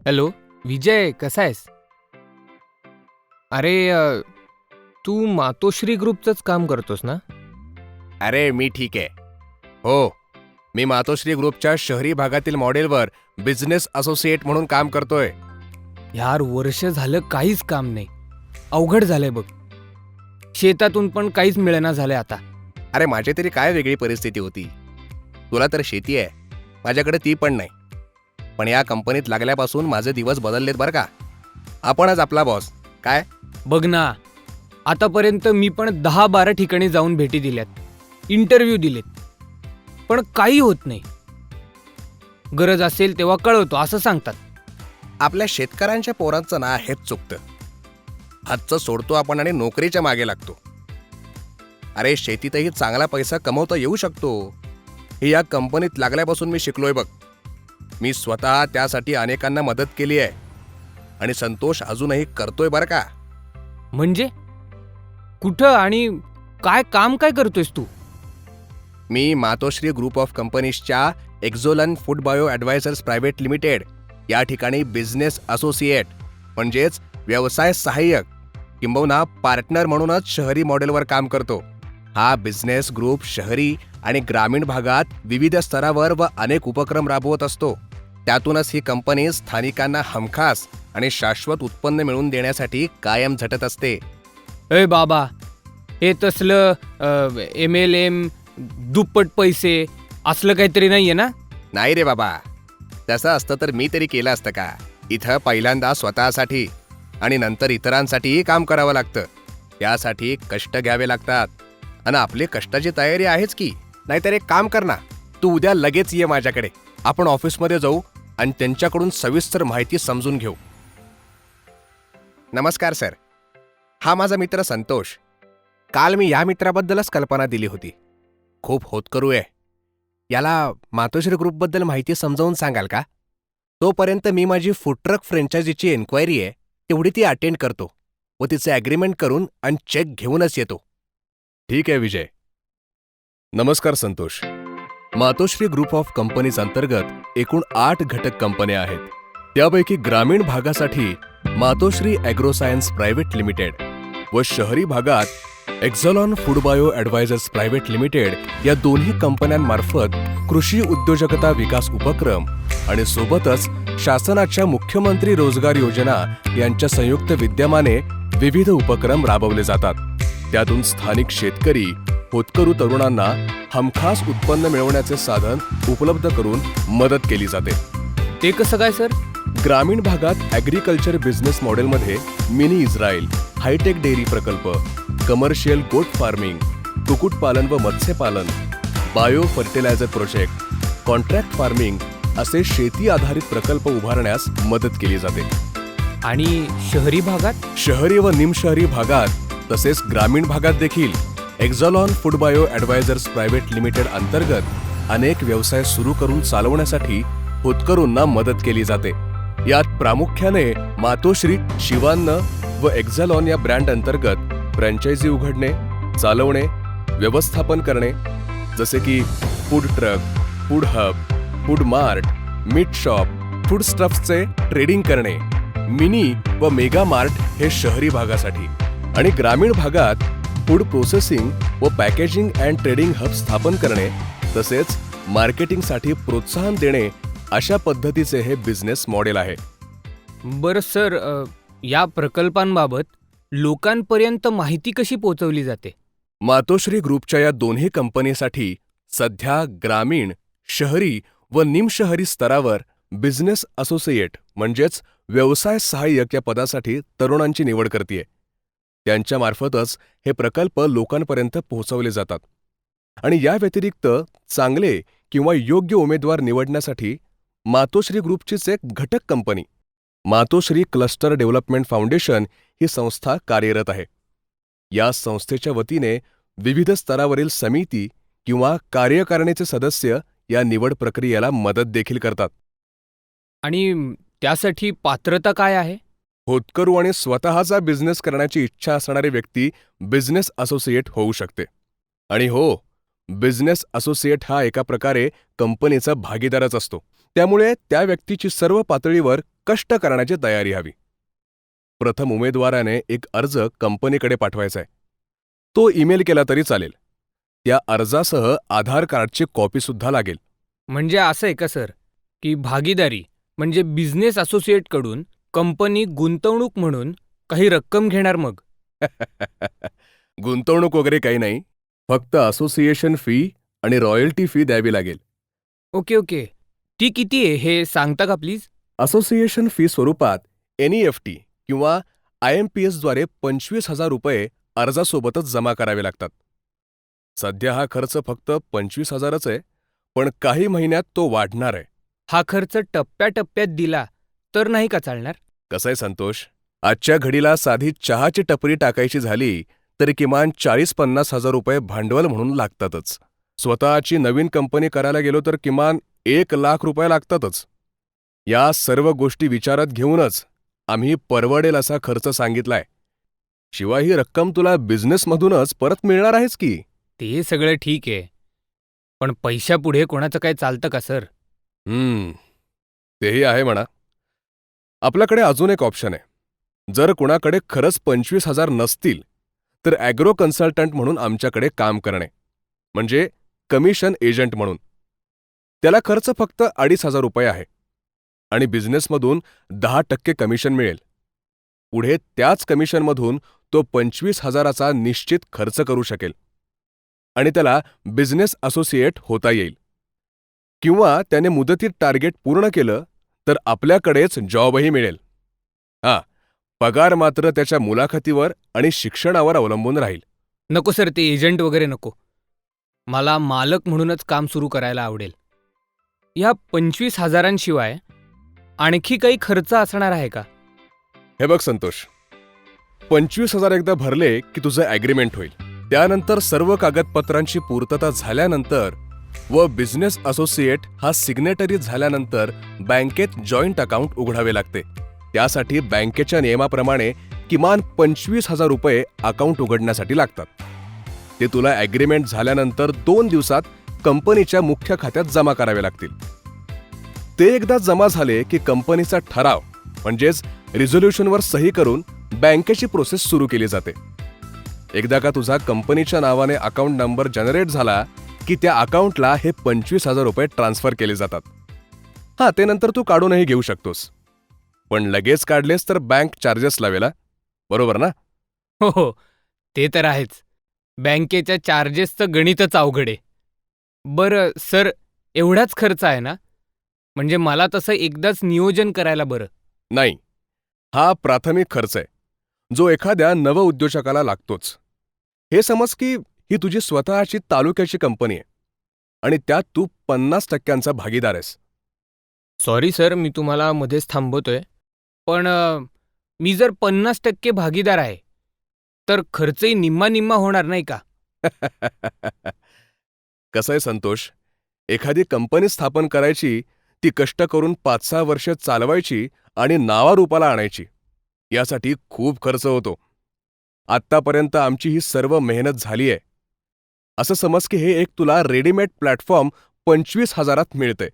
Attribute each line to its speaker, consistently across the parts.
Speaker 1: Hello विजय, कसा आहेस? अरे तू मातोश्री ग्रुपचंच काम करतोस ना?
Speaker 2: अरे मी ठीक आहे. हो, मी मातोश्री ग्रुपच्या शहरी भागातील मॉडेलवर बिझनेस असोसिएट म्हणून काम करतोय.
Speaker 1: यार वर्ष झालं काहीच काम नाही. अवघड झालंय बघ. शेतातून पण काहीच मिळेना झालंय आता.
Speaker 2: अरे माझी तरी काय वेगळी परिस्थिती होती. तुला तर शेती आहे, माझ्याकडे ती पण नाही. पण या कंपनीत लागल्यापासून माझे दिवस बदललेत बरं का. आपणच आपला बॉस. काय?
Speaker 1: बघ ना, आतापर्यंत मी पण 10-12 ठिकाणी जाऊन भेटी दिल्यात, इंटरव्ह्यू दिलेत, पण काही होत नाही. गरज असेल तेव्हा कळवतो असं सांगतात.
Speaker 2: आपल्या शेतकऱ्यांच्या पोरांचं ना हेच चुकतं. हातचं सोडतो आपण आणि नोकरीच्या मागे लागतो. अरे शेतीतही चांगला पैसा कमवता येऊ शकतो, हे या कंपनीत लागल्यापासून मी शिकलोय बघ. मी स्वतः त्यासाठी अनेकांना मदत केली आहे आणि संतोष अजूनही करतोय बरं का.
Speaker 1: म्हणजे कुठं आणि काय काम काय करतोयस तू?
Speaker 2: मी मातोश्री ग्रुप ऑफ कंपनीजच्या Exolan food bio advisors private limited या ठिकाणी बिझनेस असोसिएट म्हणजेच व्यवसाय सहाय्यक किंबहुना पार्टनर म्हणूनच शहरी मॉडेलवर काम करतो. हा बिझनेस ग्रुप शहरी आणि ग्रामीण भागात विविध स्तरावर व अनेक उपक्रम राबवत असतो. त्यातूनच ही कंपनी स्थानिकांना हमखास आणि शाश्वत उत्पन्न मिळवून देण्यासाठी कायम झटत असते.
Speaker 1: ए बाबा, हे तसलं MLM, दुप्पट पैसे असलं काहीतरी नाहीये ना?
Speaker 2: नाही रे बाबा, तसं असतं तर मी तरी केलं असतं का. इथं पहिल्यांदा स्वतःसाठी आणि नंतर इतरांसाठीही काम करावं लागतं. त्यासाठी कष्ट घ्यावे लागतात आणि आपली कष्टाची तयारी आहेच की. नाहीतर एक काम कर ना, तू उद्या लगेच ये माझ्याकडे. आपण ऑफिसमध्ये जाऊ आणि त्यांच्याकडून सविस्तर माहिती समजून घेऊ. नमस्कार सर, हा माझा मित्र संतोष. काल मी या मित्राबद्दलच कल्पना दिली होती. खूप होतकरू आहे. याला मातोश्री ग्रुपबद्दल माहिती समजावून सांगाल का? तोपर्यंत मी माझी फूड ट्रक फ्रँचायझीची एन्क्वायरी आहे तेवढी ती अटेंड करतो व तिचे ॲग्रीमेंट करून आणि चेक घेऊनच येतो. ठीक आहे विजय. नमस्कार संतोष. मातोश्री ग्रुप ऑफ कंपनीज अंतर्गत एकूण 8 घटक कंपन्या आहेत. त्यापैकी ग्रामीण भागासाठी मातोश्री ॲग्रोसायन्स प्रायव्हेट लिमिटेड व शहरी भागात एक्झॉलॉन food bio advisors private limited या दोन्ही कंपन्यांमार्फत कृषी उद्योजकता विकास उपक्रम आणि सोबतच शासनाच्या मुख्यमंत्री रोजगार योजना यांच्या संयुक्त विद्यमाने विविध उपक्रम राबवले जातात. त्यातून स्थानिक शेतकरी होतकरू तरुणांना हमखास उत्पन्न मिळवण्याचे साधन उपलब्ध करून मदत केली जाते.
Speaker 1: ते कसं काय सर?
Speaker 2: ग्रामीण भागात ॲग्रिकल्चर बिझनेस मॉडेलमध्ये मिनी इस्रायल, हायटेक डेअरी प्रकल्प, कमर्शियल गोट फार्मिंग, कुक्कुटपालन व मत्स्यपालन, bio fertiliser project, contract farming असे शेती आधारित प्रकल्प उभारण्यास मदत केली जाते.
Speaker 1: आणि शहरी भागात?
Speaker 2: शहरी व निमशहरी भागात तसेच ग्रामीण भागात देखील एक्झॉलॉन food bio advisors private limited अंतर्गत अनेक व्यवसाय सुरू करून चालवण्यासाठी होतकरूंना मदत केली जाते. यात प्रामुख्याने मातोश्री, शिवान्न व एक्झॉलॉन या ब्रँड अंतर्गत फ्रँचायझी उघडणे, चालवणे, व्यवस्थापन करणे, जसे की food truck, food hub, food mart, meat shop, food स्टफ्सचे ट्रेडिंग करणे, मिनी व मेगा मार्ट हे शहरी भागासाठी आणि ग्रामीण भागात फूड प्रोसेसिंग व पॅकेजिंग अँड ट्रेडिंग हब स्थापन करणे, तसेच मार्केटिंगसाठी प्रोत्साहन देणे अशा पद्धतीचे हे बिझनेस मॉडेल आहे.
Speaker 1: बरं सर, या प्रकल्पांबाबत लोकांपर्यंत माहिती कशी पोहोचवली जाते?
Speaker 2: मातोश्री ग्रुपच्या या दोन्ही कंपनीसाठी सध्या ग्रामीण, शहरी व निमशहरी स्तरावर बिझनेस असोसिएट म्हणजेच व्यवसाय सहाय्यक या पदासाठी तरुणांची निवड करतेय. त्यांच्यामार्फतच हे प्रकल्प लोकांपर्यंत पोहोचवले जातात. आणि या व्यतिरिक्त चांगले किंवा योग्य उमेदवार निवडण्यासाठी मातोश्री ग्रुपचीच एक घटक कंपनी मातोश्री क्लस्टर डेव्हलपमेंट फाउंडेशन ही संस्था कार्यरत आहे. या संस्थेच्या वतीने विविध स्तरावरील समिती किंवा कार्यकारिणीचे सदस्य या निवड प्रक्रियेला मदत देखील करतात.
Speaker 1: आणि त्यासाठी पात्रता काय आहे?
Speaker 2: होतकरू आणि स्वतःचा बिझनेस करण्याची इच्छा असणारी व्यक्ती बिझनेस असोसिएट होऊ शकते. आणि हो, बिझनेस असोसिएट हा एका प्रकारे कंपनीचा भागीदारच असतो. त्यामुळे त्या व्यक्तीची सर्व पातळीवर कष्ट करण्याची तयारी हवी. प्रथम उमेदवाराने एक अर्ज कंपनीकडे पाठवायचा आहे. तो ईमेल केला तरी चालेल. त्या अर्जासह आधार कार्डची कॉपीसुद्धा लागेल.
Speaker 1: म्हणजे असं आहे का सर, की भागीदारी म्हणजे बिझनेस असोसिएटकडून कंपनी गुंतवणूक म्हणून काही रक्कम घेणार मग?
Speaker 2: गुंतवणूक वगैरे काही नाही. फक्त असोसिएशन फी आणि रॉयल्टी फी द्यावी लागेल.
Speaker 1: ओके. ती किती आहे हे सांगता का प्लीज?
Speaker 2: असोसिएशन फी स्वरूपात NEFT किंवा IMPS द्वारे 25,000 रुपये अर्जासोबतच जमा करावे लागतात. सध्या हा खर्च फक्त 25,000च आहे, पण काही महिन्यात तो वाढणार आहे.
Speaker 1: हा खर्च टप्प्याटप्प्यात दिला तर नाही का चालणार?
Speaker 2: कसं आहे संतोष, आजच्या घडीला साधी चहाची टपरी टाकायची झाली तरी किमान 40-50 हजार रुपये भांडवल म्हणून लागतातच. स्वतःची नवीन कंपनी करायला गेलो तर किमान 1,00,000 रुपये लागतातच. या सर्व गोष्टी विचारात घेऊनच आम्ही परवडेल असा खर्च सांगितलाय. शिवाय ही रक्कम तुला बिझनेसमधूनच परत मिळणार आहेच की.
Speaker 1: ते सगळं ठीक आहे, पण पैशापुढे कोणाचं काय चालतं का सर?
Speaker 2: तेही आहे म्हणा. आपल्याकडे अजून एक ऑप्शन आहे. जर कुणाकडे खरंच 25,000 नसतील तर ॲग्रो कन्सल्टंट म्हणून आमच्याकडे काम करणे, म्हणजे कमिशन एजंट म्हणून. त्याला खर्च फक्त 2,500 रुपये आहे आणि बिझनेसमधून 10% कमिशन मिळेल. पुढे त्याच कमिशनमधून तो 25,000चा निश्चित खर्च करू शकेल आणि त्याला बिझनेस असोसिएट होता येईल. किंवा त्याने मुदतीत टार्गेट पूर्ण केलं तर आपल्याकडेच जॉबही मिळेल. हां, पगार मात्र त्याच्या मुलाखतीवर आणि शिक्षणावर अवलंबून राहील.
Speaker 1: नको सर, ते एजंट वगैरे नको. मला मालक म्हणूनच काम सुरू करायला आवडेल. या 25,000शिवाय आणखी काही खर्च असणार आहे का?
Speaker 2: हे बघ संतोष, 25,000 एकदा भरले की तुझं ॲग्रीमेंट होईल. त्यानंतर सर्व कागदपत्रांची पूर्तता झाल्यानंतर व बिझनेस असोसिएट हा सिग्नेटरी झाल्यानंतर बँकेत जॉईंट अकाउंट उघडावे लागते. त्यासाठी बँकेच्या नियमाप्रमाणे किमान 25,000 रुपये अकाउंट उघडण्यासाठी लागतात. ते तुला ॲग्रीमेंट झाल्यानंतर 2 दिवसात कंपनीच्या मुख्य खात्यात जमा करावे लागतील. ते एकदा जमा झाले की कंपनीचा ठराव म्हणजेच रिझोल्युशनवर सही करून बँकेची प्रोसेस सुरू केली जाते. एकदा का तुझा कंपनीच्या नावाने अकाउंट नंबर जनरेट झाला की त्या अकाउंटला हे 25,000 रुपये ट्रान्सफर केले जातात. हां, ते नंतर तू काढूनही घेऊ शकतोस. पण लगेच काढलेस तर बँक चार्जेस लावेल. बरोबर ना?
Speaker 1: हो, ते तर आहेच. बँकेच्या चार्जेसचं गणितच अवघड आहे. बरं सर, एवढाच खर्च आहे ना? म्हणजे मला तसं एकदाच नियोजन करायला बरं.
Speaker 2: नाही, हा प्राथमिक खर्च आहे, जो एखाद्या नवउद्योजकाला लागतोच. हे समज की ही तुझी स्वतःची तालुक्याची कंपनी आहे आणि त्यात तू 50% भागीदार आहेस.
Speaker 1: सॉरी सर, मी तुम्हाला मध्येच थांबवतोय. पण मी जर 50% भागीदार आहे, तर खर्चही निम्मा होणार नाही का?
Speaker 2: कसं आहे संतोष, एखादी कंपनी स्थापन करायची, ती कष्ट करून 5-6 वर्ष चालवायची आणि नावारूपाला आणायची. यासाठी खूप खर्च होतो. आत्तापर्यंत आमची ही सर्व मेहनत झाली आहे. असं समज की हे एक तुला रेडीमेड प्लॅटफॉर्म 25,000त मिळतंय.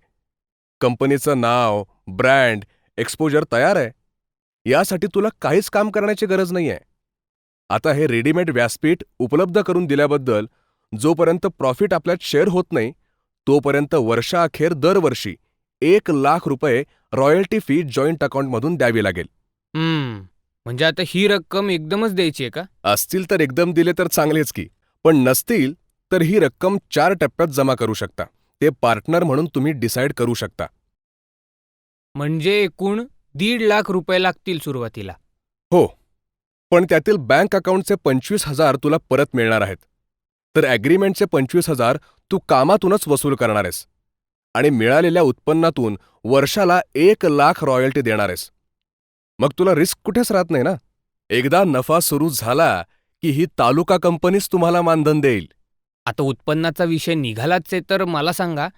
Speaker 2: कंपनीचं नाव, ब्रँड, एक्सपोजर तयार आहे. यासाठी तुला काहीच काम करण्याची गरज नाहीये. आता हे रेडीमेड व्यासपीठ उपलब्ध करून दिल्याबद्दल जोपर्यंत प्रॉफिट आपल्यात शेअर होत नाही, तोपर्यंत वर्षाअखेर दरवर्षी 1,00,000 रुपये रॉयल्टी फी जॉईंट अकाउंटमधून द्यावी लागेल.
Speaker 1: म्हणजे आता ही रक्कम एकदमच द्यायची आहे का?
Speaker 2: असतील तर एकदम दिले तर चांगलेच की, पण नसतील तर ही रक्कम 4 टप्प्यात जमा करू शकता. ते पार्टनर म्हणून तुम्ही डिसाईड करू शकता.
Speaker 1: म्हणजे एकूण 1,50,000 रुपये लागतील सुरुवातीला.
Speaker 2: हो, पण त्यातील बँक अकाउंटचे 25,000 तुला परत मिळणार आहेत. तर ॲग्रीमेंटचे 25,000 तू कामातूनच वसूल करणार आहेस आणि मिळालेल्या उत्पन्नातून वर्षाला 1,00,000 रॉयल्टी देणार आहेस. मग तुला रिस्क कुठेच राहत नाही ना. एकदा नफा सुरू झाला की ही तालुका कंपनीच तुम्हाला मानधन देईल.
Speaker 1: आता उत्पन्नाचा विषय निघालाच आहे, तर मला सांगा,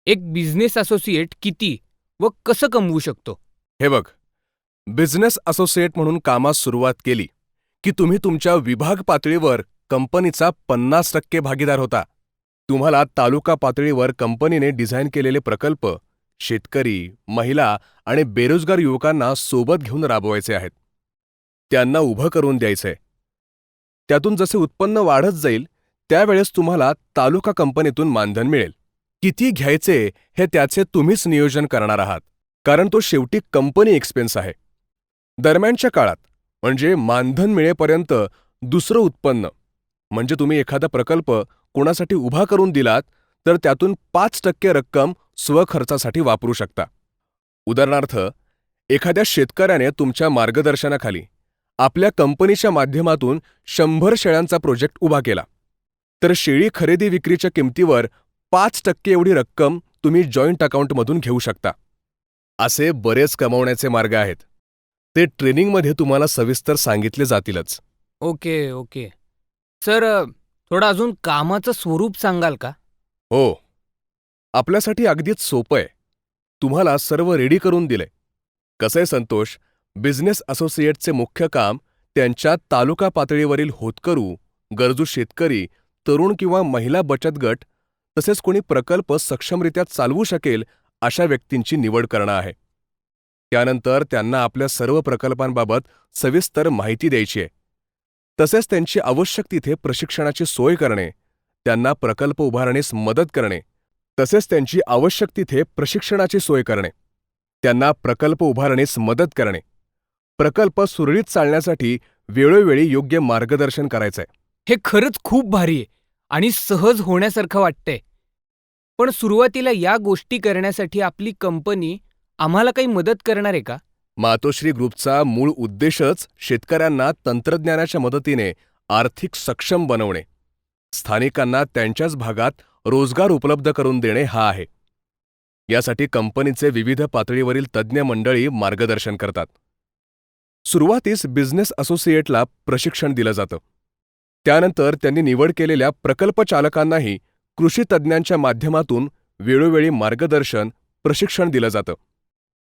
Speaker 1: एक बिझनेस असोसिएट किती व कसं कमवू शकतो?
Speaker 2: हे बघ, बिझनेस असोसिएट म्हणून कामास सुरुवात केली की तुम्ही तुमच्या विभाग पातळीवर कंपनीचा 50% भागीदार होता. तुम्हाला तालुका पातळीवर कंपनीने डिझाईन केलेले प्रकल्प शेतकरी, महिला आणि बेरोजगार युवकांना सोबत घेऊन राबवायचे आहेत. त्यांना उभं करून द्यायचंय. त्यातून जसे उत्पन्न वाढत जाईल त्यावेळेस तुम्हाला तालुका कंपनीतून मानधन मिळेल. किती घ्यायचे हे त्याचे तुम्हीच नियोजन करणार आहात, कारण तो शेवटी कंपनी एक्सपेन्स आहे. दरम्यानच्या काळात म्हणजे मानधन मिळेपर्यंत दुसरं उत्पन्न म्हणजे तुम्ही एखादा प्रकल्प कोणासाठी उभा करून दिलात तर त्यातून 5% रक्कम स्वखर्चासाठी वापरू शकता. उदाहरणार्थ, एखाद्या शेतकऱ्याने तुमच्या मार्गदर्शनाखाली आपल्या कंपनीच्या माध्यमातून 100 शेळ्यांचा प्रोजेक्ट उभा केला, तर शेळी खरेदी विक्रीच्या किमतीवर 5% एवढी रक्कम तुम्ही जॉईंट अकाउंटमधून घेऊ शकता. असे बरेच कमावण्याचे मार्ग आहेत. ते ट्रेनिंगमध्ये तुम्हाला सविस्तर सांगितले जातीलच.
Speaker 1: ओके. सर, थोडं अजून कामाचं स्वरूप सांगाल का?
Speaker 2: हो, आपल्यासाठी अगदीच सोपं आहे. तुम्हाला सर्व रेडी करून दिलंय. कसंय संतोष, बिझनेस असोसिएटचे मुख्य काम त्यांच्या तालुका पातळीवरील होतकरू, गरजू शेतकरी, तरुण किंवा महिला बचत गट तसेच कोणी प्रकल्प सक्षमरित्या चालवू शकेल अशा व्यक्तींची निवड करणं आहे. त्यानंतर त्यांना आपल्या सर्व प्रकल्पांबाबत सविस्तर माहिती द्यायची आहे. तसेच त्यांची आवश्यक तिथे प्रशिक्षणाची सोय करणे, त्यांना प्रकल्प उभारणीस मदत करणे, प्रकल्प सुरळीत चालण्यासाठी वेळोवेळी योग्य मार्गदर्शन करायचंय.
Speaker 1: हे खरंच खूप भारी आहे आणि सहज होण्यासारखं वाटतंय. पण सुरुवातीला या गोष्टी करण्यासाठी आपली कंपनी आम्हाला काही मदत करणार आहे का?
Speaker 2: मातोश्री ग्रुपचा मूळ उद्देशच शेतकऱ्यांना तंत्रज्ञानाच्या मदतीने आर्थिक सक्षम बनवणे, स्थानिकांना त्यांच्याच भागात रोजगार उपलब्ध करून देणे हा आहे. यासाठी कंपनीचे विविध पातळीवरील तज्ज्ञ मंडळी मार्गदर्शन करतात. सुरुवातीस बिझनेस असोसिएटला प्रशिक्षण दिलं जातं. त्यानंतर त्यांनी निवड केलेल्या प्रकल्प चालकांनाही कृषी तज्ज्ञांच्या माध्यमातून वेळोवेळी मार्गदर्शन, प्रशिक्षण दिलं जातं.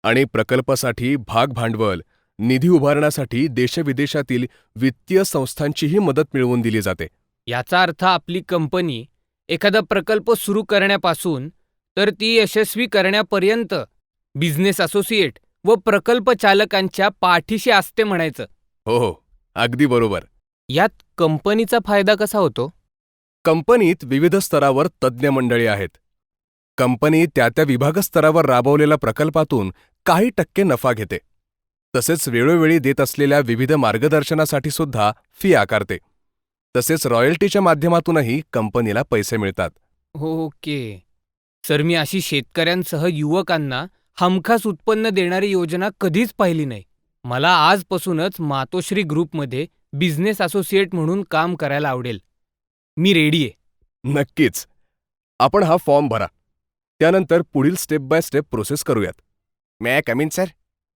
Speaker 2: आणि प्रकल्पासाठी भागभांडवल, निधी उभारण्यासाठी देशविदेशातील वित्तीय संस्थांचीही मदत मिळवून दिली जाते.
Speaker 1: याचा अर्थ आपली कंपनी एखादा प्रकल्प सुरू करण्यापासून तर ती यशस्वी करण्यापर्यंत बिझनेस असोसिएट व प्रकल्प चालकांच्या पाठीशी असते म्हणायचं.
Speaker 2: हो, अगदी बरोबर.
Speaker 1: यात कंपनीचा फायदा कसा होतो?
Speaker 2: कंपनीत विविध स्तरावर तज्ज्ञ मंडळी आहेत. कंपनी त्या विभागस्तरावर राबवलेल्या प्रकल्पातून काही टक्के नफा घेते. तसेच वेळोवेळी देत असलेल्या विविध मार्गदर्शनासाठी सुद्धा फी आकारते. तसेच रॉयल्टीच्या माध्यमातूनही कंपनीला पैसे मिळतात.
Speaker 1: ओके. सर, मी अशी शेतकऱ्यांसह युवकांना हमखास उत्पन्न देणारी योजना कधीच पाहिली नाही. मला आजपासूनच मातोश्री ग्रुपमध्ये बिझनेस असोसिएट म्हणून काम करायला आवडेल. मी रेडी आहे.
Speaker 2: नक्कीच. आपण हा फॉर्म भरा. त्यानंतर पुढील स्टेप बाय स्टेप प्रोसेस करूयात. मे आय कम इन सर?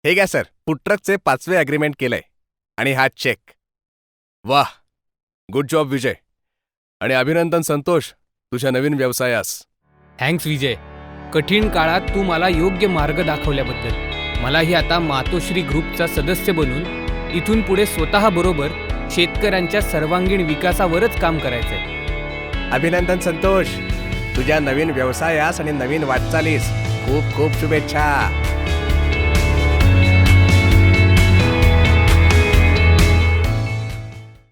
Speaker 2: हे घ्या सर, फूड ट्रकचे 5वे अग्रीमेंट केलंय आणि हा चेक. वाह, गुड जॉब विजय. आणि अभिनंदन संतोष तुझ्या नवीन व्यवसायास.
Speaker 1: थँक्स विजय. कठीण काळात तू मला योग्य मार्ग दाखवल्याबद्दल. मलाही आता मातोश्री ग्रुपचा सदस्य बनून इथून पुढे स्वतःबरोबर शेतकऱ्यांच्या सर्वांगीण विकासावरच काम करायचंय.
Speaker 2: अभिनंदन संतोष. तुझ्या नवीन व्यवसायास आणि नवीन वाटचालीस खूप खूप शुभेच्छा.